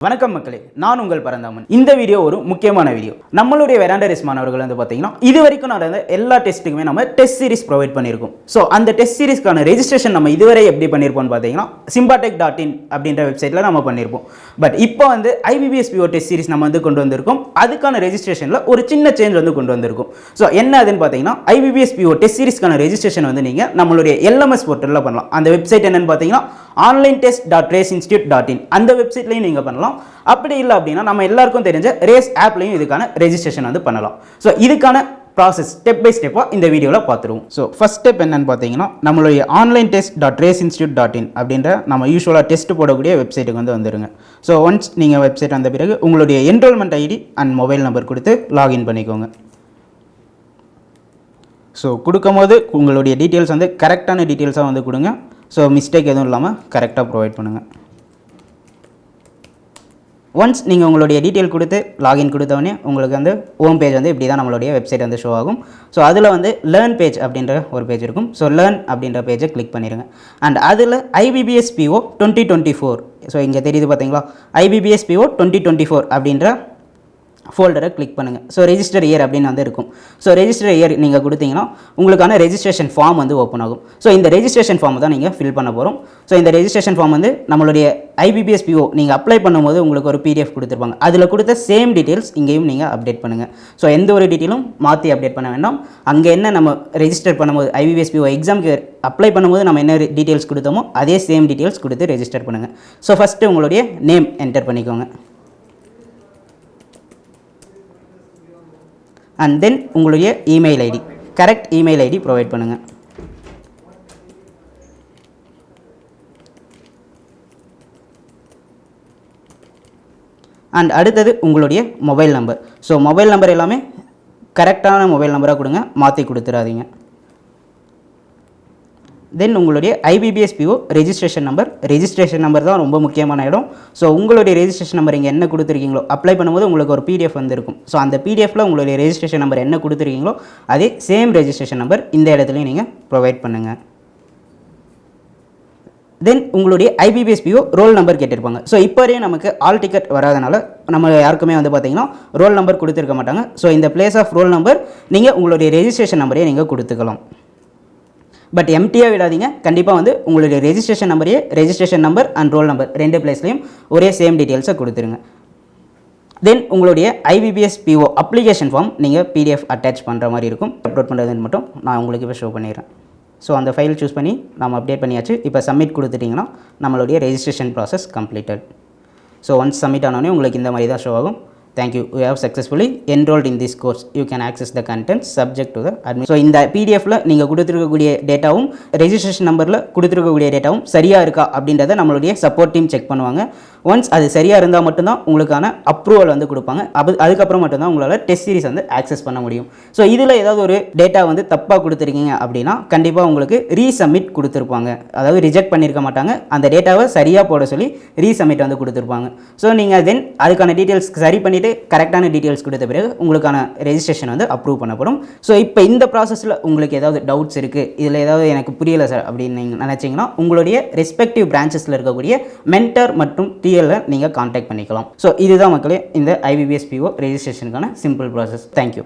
வணக்கம் மக்களே, நான் உங்கள் பரந்தாமன். இந்த வீடியோ ஒரு முக்கியமான வீடியோ. நம்மளுடைய வெராண்டா ரேஸ் மாணவர்கள் வந்து பார்த்தீங்கன்னா இது வரைக்கும் நடந்த எல்லா டெஸ்ட்டுக்குமே நம்ம டெஸ்ட் சீரிஸ் ப்ரொவைட் பண்ணியிருக்கோம். ஸோ அந்த டெஸ்ட் சீரிஸ்க்கான ரெஜிஸ்ட்ரேஷன் நம்ம இதுவரை எப்படி பண்ணியிருப்போம்னு பார்த்தீங்கன்னா sympathetic.in அப்படின்ற வெப்சைட்டில் நம்ம பண்ணியிருப்போம். பட் இப்போ வந்து IBBSPO டெஸ்ட் சீரிஸ் நம்ம வந்து கொண்டு வந்திருக்கோம். அதுக்கான ரெஜிஸ்ட்ரேஷனில் ஒரு சின்ன சேஞ்ச் வந்து கொண்டு வந்திருக்கும். ஸோ என்ன அதுன்னு பார்த்தீங்கன்னா IBBSPO டெஸ்ட் சீரிஸ்க்கான ரெஜிஸ்ட்ரேஷன் வந்து நீங்கள் நம்மளுடைய LMS போர்ட்டலில் பண்ணலாம். அந்த வெப்சைட் என்னன்னு பார்த்தீங்கன்னா onlinetest.raceinstitute.in அந்த வெப்சைட்லையும் நீங்கள் பண்ணலாம். அப்படி இல்லை அப்படின்னா நம்ம எல்லாருக்கும் தெரிஞ்ச ரேஸ் ஆப்லையும் இதுக்கான ரெஜிஸ்ட்ரேஷன் வந்து பண்ணலாம். ஸோ இதுக்கான ப்ராசஸ் ஸ்டெப் பை ஸ்டெப்பாக இந்த வீடியோவில் பார்த்துருவோம். ஸோ ஃபர்ஸ்ட் ஸ்டெப் என்னன்னு பார்த்தீங்கன்னா நம்மளுடைய onlinetest.raceinstitute.in அப்படின்ற நம்ம யூஸ்வலாக டெஸ்ட் போடக்கூடிய வெப்சைட்டுக்கு வந்து வந்துடுங்க. ஸோ ஒன்ஸ் நீங்கள் வெப்சைட் வந்த பிறகு உங்களுடைய enrolment ID and mobile number கொடுத்து லாகின் பண்ணிக்கோங்க. ஸோ கொடுக்கும்போது உங்களுடைய டீட்டெயில்ஸ் வந்து கரெக்டான டீட்டெயில்ஸாக வந்து கொடுங்க. ஸோ மிஸ்டேக் எதுவும் இல்லாமல் கரெக்டாக ப்ரொவைட் பண்ணுங்கள். ஒன்ஸ் நீங்கள் உங்களுடைய டீட்டெயில் கொடுத்து லாகின் கொடுத்தவொடனே உங்களுக்கு வந்து ஹோம் பேஜ் வந்து இப்படி தான் நம்மளுடைய வெப்சைட் வந்து ஷோ ஆகும். ஸோ அதில் வந்து லேர்ன் பேஜ் அப்படின்ற ஒரு பேஜ் இருக்கும். ஸோ லேர்ன் அப்படின்ற பேஜை கிளிக் பண்ணிடுங்க. அண்ட் அதில் IBBSPO 2024 ஸோ இங்கே தெரியுது பார்த்தீங்களா, IBBSPO 2024 அப்படின்ற ஃபோல்டரை கிளிக் பண்ணுங்கள். ஸோ ரெஜிஸ்டர் இயர் அப்படின்னு வந்து இருக்கும். ஸோ ரெஜிஸ்டர் இயர் நீங்கள் கொடுத்தீங்கன்னா உங்களுக்கான ரெஜிஸ்ட்ரேஷன் ஃபார்ம் வந்து ஓப்பன் ஆகும். ஸோ இந்த ரெஜிஸ்ட்ரேஷன் ஃபார்ம் தான் நீங்கள் ஃபில் பண்ண போகிறோம். ஸோ இந்த ரெஜிஸ்ட்ரேஷன் ஃபார்ம் வந்து நம்மளுடைய IBBSPO நீங்கள் அப்ளை பண்ணும்போது உங்களுக்கு ஒரு PDF கொடுத்துருப்பாங்க. அதில் கொடுத்த சேம் டீட்டெயில்ஸ் இங்கேயும் நீங்கள் அப்டேட் பண்ணுங்கள். ஸோ எந்த ஒரு டீட்டெயிலும் மாற்றி அப்டேட் பண்ண வேண்டாம். அங்கே என்ன நம்ம ரெஜிஸ்டர் பண்ணும்போது IBBSPO எக்ஸாமுக்கு அப்ளை பண்ணும்போது நம்ம என்ன டீட்டெயில்ஸ் கொடுத்தோமோ அதே சேம் டீட்டெயில்ஸ் கொடுத்து ரெஜிஸ்டர் பண்ணுங்கள். ஸோ ஃபஸ்ட்டு உங்களுடைய நேம் என்டர் பண்ணிக்கோங்க. அண்ட் தென் உங்களுடைய email ID, correct email ID provide பண்ணுங்கள். அண்ட் அடுத்தது உங்களுடைய mobile number. So mobile number எல்லாமே கரெக்டான மொபைல் நம்பராக கொடுங்க, மாற்றி கொடுத்துடாதீங்க. தென் உங்களுடைய IBBSPO ரெஜிஸ்ட்ரேஷன் நம்பர் தான் ரொம்ப முக்கியமான இடம். ஸோ உங்களுடைய ரெஜிஸ்ட்ரேஷன் நம்பர் இங்கே என்ன கொடுத்துருக்கீங்களோ அப்ளை பண்ணும்போது உங்களுக்கு ஒரு PDF வந்து இருக்கும். ஸோ அந்த PDFல உங்களுடைய ரெஜிஸ்ட்ரேஷன் நம்பர் என்ன கொடுத்துருக்கீங்களோ அதே சேம் ரெஜிஸ்ட்ரேஷன் நம்பர் இந்த இடத்துலையும் நீங்கள் ப்ரொவைட் பண்ணுங்கள். தென் உங்களுடைய IBBSPO ரோல் நம்பர் கேட்டிருப்பாங்க. ஸோ இப்போ வரையும் நமக்கு ஆல் டிக்கெட் வராதனால நம்ம யாருக்குமே வந்து பார்த்தீங்கன்னா ரோல் நம்பர் கொடுத்துருக்க மாட்டாங்க. ஸோ இந்த பிளேஸ் ஆஃப் ரோல் நம்பர் நீங்கள் உங்களுடைய ரெஜிஸ்ட்ரேஷன் நம்பரையே நீங்கள் கொடுத்துக்கலாம். பட் எம்டியாக விடாதீங்க. கண்டிப்பாக வந்து உங்களுடைய registration number and roll number ரெண்டு பிளேஸ்லையும் ஒரே சேம் டீட்டெயில்ஸை கொடுத்துருங்க. தென் உங்களுடைய IBBSPO அப்ளிகேஷன் ஃபார்ம் நீங்கள் PDF அட்டாச் பண்ணுற மாதிரி இருக்கும். அப்லோட் பண்ணுறதுன்னு மட்டும் நான் உங்களுக்கு இப்போ ஷோ பண்ணிடுறேன். ஸோ அந்த ஃபைல் சூஸ் பண்ணி நம்ம அப்டேட் பண்ணியாச்சு. இப்போ சப்மிட் கொடுத்துட்டிங்கன்னா நம்மளுடைய registration process completed. So once submit ஆனோடனே உங்களுக்கு இந்த மாதிரி தான் ஷோ ஆகும். Thank you. You have successfully enrolled in this course. You can access the contents subject to the admin. So இந்த PDFல நீங்கள் கொடுத்துருக்கக்கூடிய டேட்டாவும் ரெஜிஸ்ட்ரேஷன் நம்பரில் கொடுத்துருக்கக்கூடிய டேட்டாவும் சரியாக இருக்கா அப்படின்றத நம்மளுடைய சப்போர்ட் டீம் செக் பண்ணுவாங்க. ஒன்ஸ் அது சரியாக இருந்தால் மட்டும்தான் உங்களுக்கான அப்ரூவல் வந்து கொடுப்பாங்க. அதுக்கப்புறம் மட்டும்தான் உங்களால் டெஸ்ட் சீரிஸ் வந்து ஆக்சஸ் பண்ண முடியும். ஸோ இதில் ஏதாவது ஒரு டேட்டா வந்து தப்பாக கொடுத்துருக்கீங்க அப்படின்னா கண்டிப்பாக உங்களுக்கு ரீசப்மிட் கொடுத்துருப்பாங்க. அதாவது ரிஜெக்ட் பண்ணியிருக்க மாட்டாங்க. அந்த டேட்டாவை சரியாக போட சொல்லி ரீசப்மிட் வந்து கொடுத்துருப்பாங்க. ஸோ நீங்கள் தென் அதுக்கான டீட்டெயில்ஸ் சரி பண்ணிவிட்டு கரெக்டான டீட்டெயில்ஸ் கொடுத்த பிறகு உங்களுக்கான ரெஜிஸ்ட்ரேஷன் வந்து அப்ரூவ் பண்ணப்படும். ஸோ இப்போ இந்த ப்ராசஸில் உங்களுக்கு ஏதாவது டவுட்ஸ் இருக்குது, இதில் ஏதாவது எனக்கு புரியலை சார் அப்படின்னு நீங்கள் நினச்சிங்கன்னா உங்களுடைய ரெஸ்பெக்டிவ் பிரான்ச்சஸில் இருக்கக்கூடிய மென்டர் மற்றும் TL நீங்கள் கான்டாக்ட் பண்ணிக்கலாம். ஸோ இதுதான் மக்களே இந்த IBBSPO ரெஜிஸ்ட்ரேஷனுக்கான சிம்பிள் ப்ராசஸ். தேங்க்யூ.